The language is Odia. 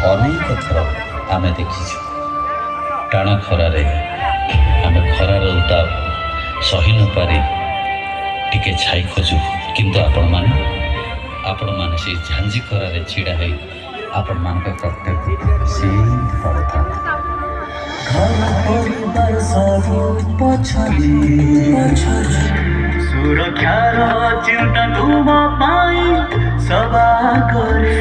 ଅନେକ ଥର ଆମେ ଦେଖିଛୁ ଟାଣ ଖରାରେ ଆମେ ଖରାର ଉତ୍ତାପ ସହି ନପାରି ଟିକେ ଛାଇ ଖୋଜୁ, କିନ୍ତୁ ଆପଣମାନେ ସେଇ ଝାଞ୍ଜି ଖରାରେ ଛିଡ଼ା ହେଇ ଆପଣମାନଙ୍କ କର୍ତ୍ତବ୍ୟ ସେମିତି କରୁଥାନ୍ତି। ସୁରକ୍ଷାର ଚିନ୍ତା ତୁମ ପାଇଁ ସବା କରେ।